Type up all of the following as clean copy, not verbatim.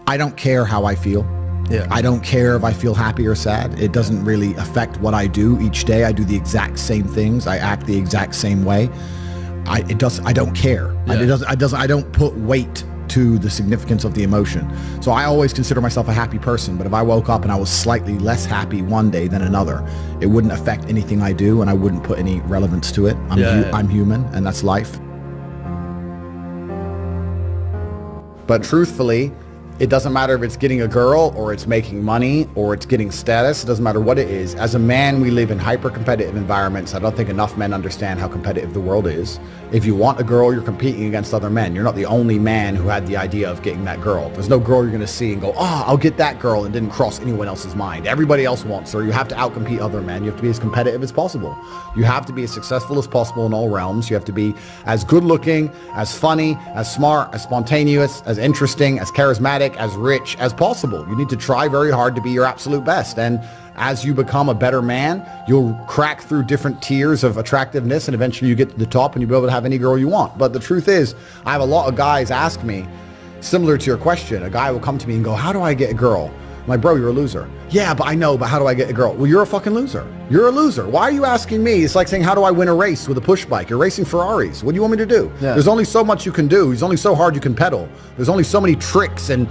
I don't care how I feel. Yeah. I don't care if I feel happy or sad. It doesn't really affect what I do each day. I do the exact same things. I act the exact same way. I don't care. Yeah. I don't put weight to the significance of the emotion. So I always consider myself a happy person, but if I woke up and I was slightly less happy one day than another, it wouldn't affect anything I do, and I wouldn't put any relevance to it. I'm human, and that's life. But truthfully, it doesn't matter if it's getting a girl or it's making money or it's getting status. It doesn't matter what it is. As a man, we live in hyper-competitive environments. I don't think enough men understand how competitive the world is. If you want a girl, you're competing against other men. You're not the only man who had the idea of getting that girl. There's no girl you're going to see and go, oh, I'll get that girl, and didn't cross anyone else's mind. Everybody else wants her. You have to outcompete other men. You have to be as competitive as possible. You have to be as successful as possible in all realms. You have to be as good looking, as funny, as smart, as spontaneous, as interesting, as charismatic, as rich as possible. You need to try very hard to be your absolute best. And as you become a better man, you'll crack through different tiers of attractiveness, and eventually you get to the top and you'll be able to have any girl you want. But the truth is, I have a lot of guys ask me, similar to your question, a guy will come to me and go, how do I get a girl? I'm like, bro, you're a loser. Yeah, but I know, but how do I get a girl? Well, you're a fucking loser. You're a loser. Why are you asking me? It's like saying, how do I win a race with a push bike? You're racing Ferraris. What do you want me to do? Yeah. There's only so much you can do. There's only so hard you can pedal. There's only so many tricks and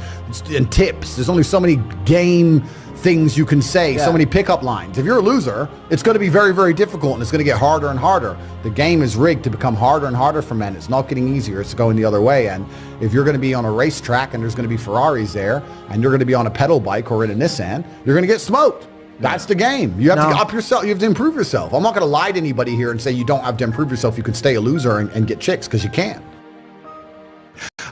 tips. There's only so many game things you can say, so many pickup lines. If you're a loser, it's going to be very, very difficult, and it's going to get harder and harder. The game is rigged to become harder and harder for men. It's not getting easier. It's going the other way. And if you're going to be on a racetrack and there's going to be Ferraris there, and you're going to be on a pedal bike or in a Nissan, you're going to get smoked. That's the game. You have to up yourself. You have to improve yourself. I'm not going to lie to anybody here and say you don't have to improve yourself. You can stay a loser and get chicks, because you can.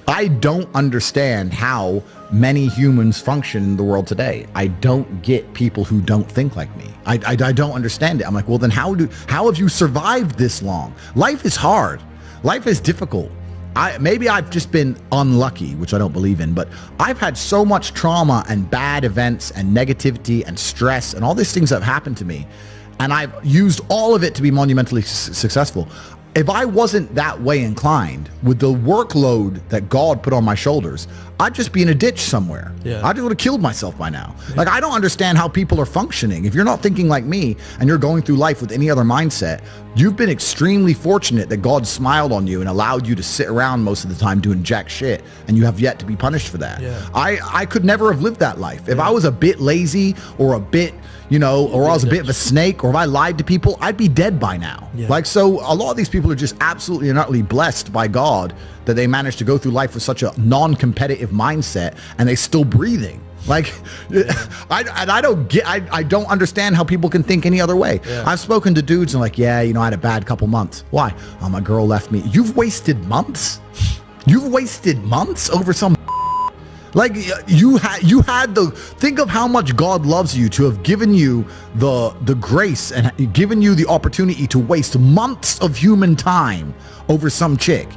I don't understand how many humans function in the world today. I don't get people who don't think like me. I don't understand it. I'm like, well, then how have you survived this long? Life is hard. Life is difficult. Maybe I've just been unlucky, which I don't believe in, but I've had so much trauma and bad events and negativity and stress and all these things that have happened to me, and I've used all of it to be monumentally successful. If I wasn't that way inclined, with the workload that God put on my shoulders, I'd just be in a ditch somewhere. Yeah. I would have killed myself by now. Yeah. Like, I don't understand how people are functioning. If you're not thinking like me and you're going through life with any other mindset, you've been extremely fortunate that God smiled on you and allowed you to sit around most of the time doing jack shit, and you have yet to be punished for that. Yeah. I could never have lived that life. If I was a bit lazy or a bit, or I was a bit of a snake, or if I lied to people, I'd be dead by now. Yeah. Like, so a lot of these people are just absolutely and utterly blessed by God that they managed to go through life with such a non-competitive mindset, and they still breathing. Like, I don't understand how people can think any other way. Yeah. I've spoken to dudes and like, I had a bad couple months. Why? Oh, my girl left me. You've wasted months? You've wasted months over some. Like, you had think of how much God loves you to have given you the grace and given you the opportunity to waste months of human time over some chick.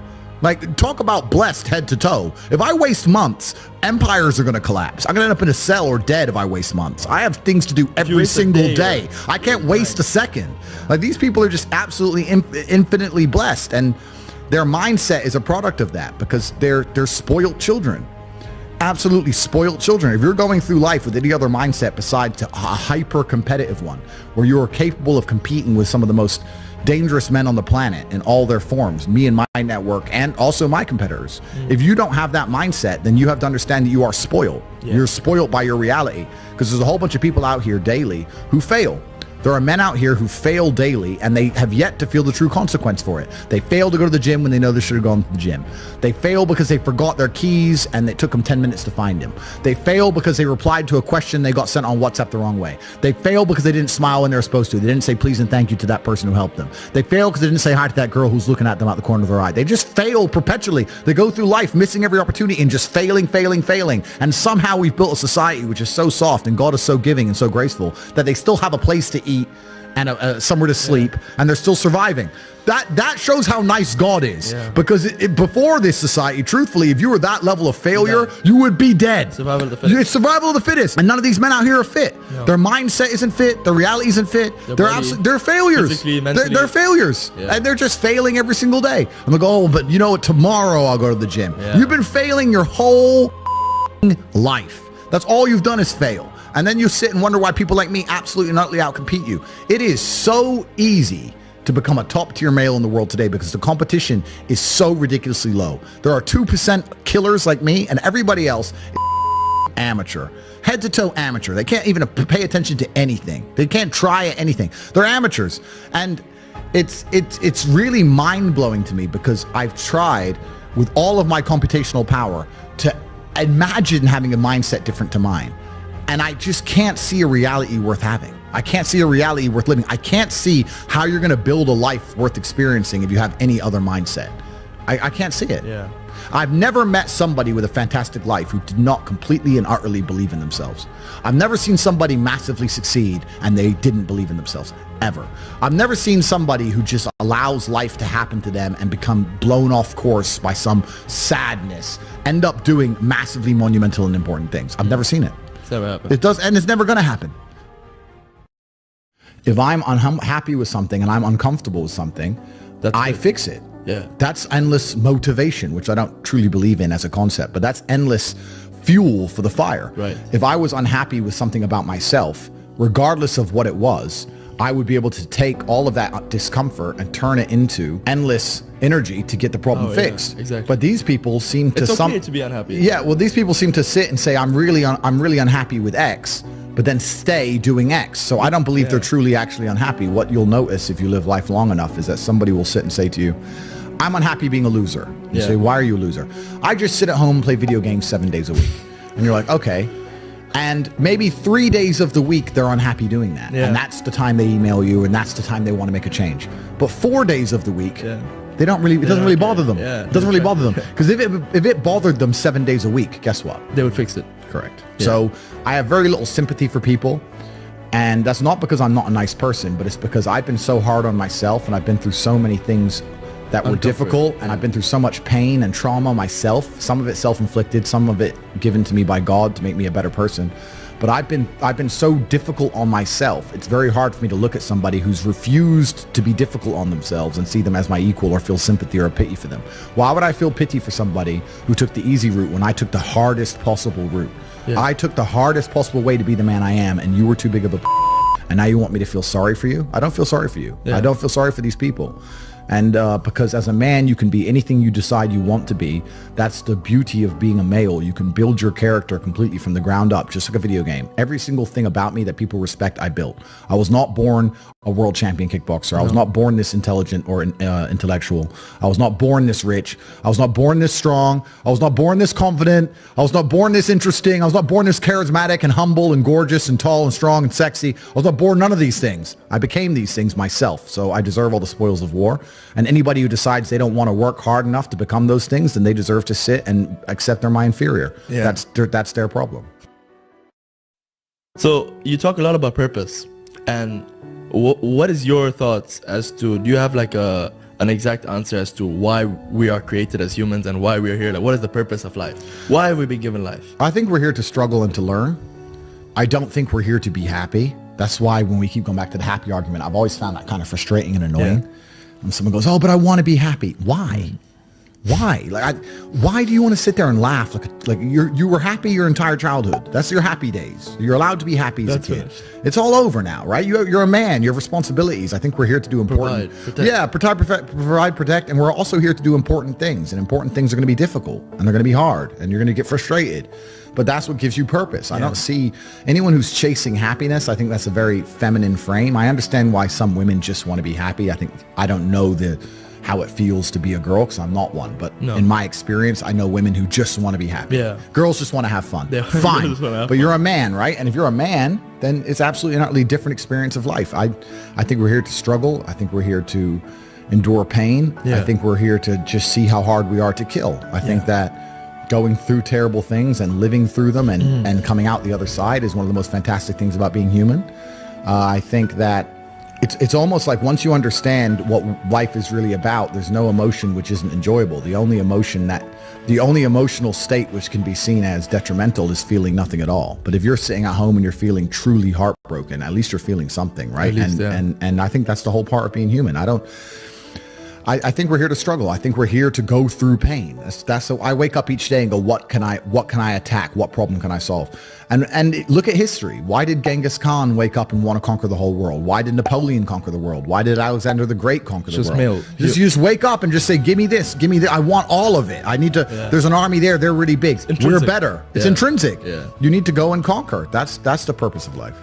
Like, talk about blessed head to toe. If I waste months, empires are going to collapse. I'm going to end up in a cell or dead if I waste months. I have things to do every single day. I can't waste a second. Like, these people are just absolutely infinitely blessed, and their mindset is a product of that, because they're spoiled children. Absolutely spoiled children. If you're going through life with any other mindset besides a hyper competitive one, where you are capable of competing with some of the most dangerous men on the planet in all their forms, me and my network, and also my competitors. If you don't have that mindset, then you have to understand that you are spoiled. You're spoiled by your reality, because there's a whole bunch of people out here daily who fail. There are men out here who fail daily, and they have yet to feel the true consequence for it. They fail to go to the gym when they know they should have gone to the gym. They fail because they forgot their keys and it took them 10 minutes to find them. They fail because they replied to a question they got sent on WhatsApp the wrong way. They fail because they didn't smile when they were supposed to. They didn't say please and thank you to that person who helped them. They fail because they didn't say hi to that girl who's looking at them out the corner of their eye. They just fail perpetually. They go through life missing every opportunity and just failing. And somehow we've built a society which is so soft, and God is so giving and so graceful, that they still have a place to eat and somewhere to sleep, and they're still surviving. That shows how nice God is, because before this society, truthfully, if you were that level of failure, you would be dead. Survival of the fittest. It's survival of the fittest, and none of these men out here are fit. No. Their mindset isn't fit. Their reality isn't fit. They're failures. They're failures, and they're just failing every single day. I'm like, oh, but tomorrow I'll go to the gym. You've been failing your whole life. That's all you've done is fail. And then you sit and wonder why people like me absolutely and utterly outcompete you. It is so easy to become a top tier male in the world today because the competition is so ridiculously low. There are 2% killers like me, and everybody else is amateur. Head to toe amateur. They can't even pay attention to anything. They can't try anything. They're amateurs. And it's really mind-blowing to me because I've tried with all of my computational power to imagine having a mindset different to mine. And I just can't see a reality worth having. I can't see a reality worth living. I can't see how you're going to build a life worth experiencing if you have any other mindset. I can't see it. Yeah. I've never met somebody with a fantastic life who did not completely and utterly believe in themselves. I've never seen somebody massively succeed and they didn't believe in themselves, ever. I've never seen somebody who just allows life to happen to them and become blown off course by some sadness, end up doing massively monumental and important things. I've never seen it. It's never happened. It does, and it's never going to happen. If I'm unhappy with something and I'm uncomfortable with something, I fix it. Yeah. That's endless motivation, which I don't truly believe in as a concept, but that's endless fuel for the fire. Right. If I was unhappy with something about myself, regardless of what it was, I would be able to take all of that discomfort and turn it into endless energy to get the problem fixed. Yeah, exactly. But these people seem to... It's okay to be unhappy. Yeah, well, these people seem to sit and say, I'm really unhappy with X, but then stay doing X. So I don't believe they're truly actually unhappy. What you'll notice if you live life long enough is that somebody will sit and say to you, I'm unhappy being a loser. You say, why are you a loser? I just sit at home and play video games 7 days a week. And you're like, okay. And maybe 3 days of the week they're unhappy doing that. And that's the time they email you and that's the time they want to make a change. But 4 days of the week, they don't really, it doesn't really bother them. It doesn't really bother them. Because if it bothered them 7 days a week, guess what? They would fix it. Correct. So I have very little sympathy for people. And that's not because I'm not a nice person, but it's because I've been so hard on myself and I've been through so many things that were difficult, and I've been through so much pain and trauma myself, some of it self-inflicted, some of it given to me by God to make me a better person. But I've been so difficult on myself. It's very hard for me to look at somebody who's refused to be difficult on themselves and see them as my equal or feel sympathy or pity for them. Why would I feel pity for somebody who took the easy route when I took the hardest possible route? I took the hardest possible way to be the man I am, and you were too big of a and now you want me to feel sorry for you? I don't feel sorry for you. I don't feel sorry for these people. And because as a man, you can be anything you decide you want to be. That's the beauty of being a male. You can build your character completely from the ground up, just like a video game. Every single thing about me that people respect, I built. I was not born a world champion kickboxer. I was not born this intelligent or intellectual. I was not born this rich. I was not born this strong. I was not born this confident. I was not born this interesting. I was not born this charismatic and humble and gorgeous and tall and strong and sexy. I was not born none of these things. I became these things myself. So I deserve all the spoils of war. And anybody who decides they don't want to work hard enough to become those things, then they deserve to sit and accept they're my inferior. That's their problem. So you talk a lot about purpose, and what is your thoughts as to, do you have like an exact answer as to why we are created as humans and why we are here? Like, what is the purpose of life? Why have we been given life? I think we're here to struggle and to learn. I don't think we're here to be happy. That's why when we keep going back to the happy argument, I've always found that kind of frustrating and annoying. And someone goes, oh, but I want to be happy. Why? Why? Why do you want to sit there and laugh? Like you were happy your entire childhood. That's your happy days. You're allowed to be happy as a kid. Finished. It's all over now, right? You're a man. You have responsibilities. I think we're here to do important. Provide, protect, and we're also here to do important things. And important things are going to be difficult, and they're going to be hard, and you're going to get frustrated. But that's what gives you purpose. I don't see anyone who's chasing happiness. I think that's a very feminine frame. I understand why some women just want to be happy. I don't know how it feels to be a girl because I'm not one. But in my experience, I know women who just want to be happy. Girls just want to have fun. Fine. But you're a man, right? And if you're a man, then it's absolutely an utterly different experience of life. I think we're here to struggle. I think we're here to endure pain. I think we're here to just see how hard we are to kill. I think that going through terrible things and living through them and coming out the other side is one of the most fantastic things about being human. I think that it's almost like once you understand what life is really about, there's no emotion which isn't enjoyable. The only emotional state which can be seen as detrimental is feeling nothing at all. But if you're sitting at home and you're feeling truly heartbroken, at least you're feeling something, right? And I think that's the whole part of being human. I think we're here to struggle. I think we're here to go through pain. That's so I wake up each day and go, what can I attack? What problem can I solve? And look at history. Why did Genghis Khan wake up and want to conquer the whole world? Why did Napoleon conquer the world? Why did Alexander the Great conquer the world? You just wake up and just say, give me this, give me that. I want all of it. I need to, there's an army there. They're really big. We're better. It's intrinsic. Yeah. You need to go and conquer. That's the purpose of life.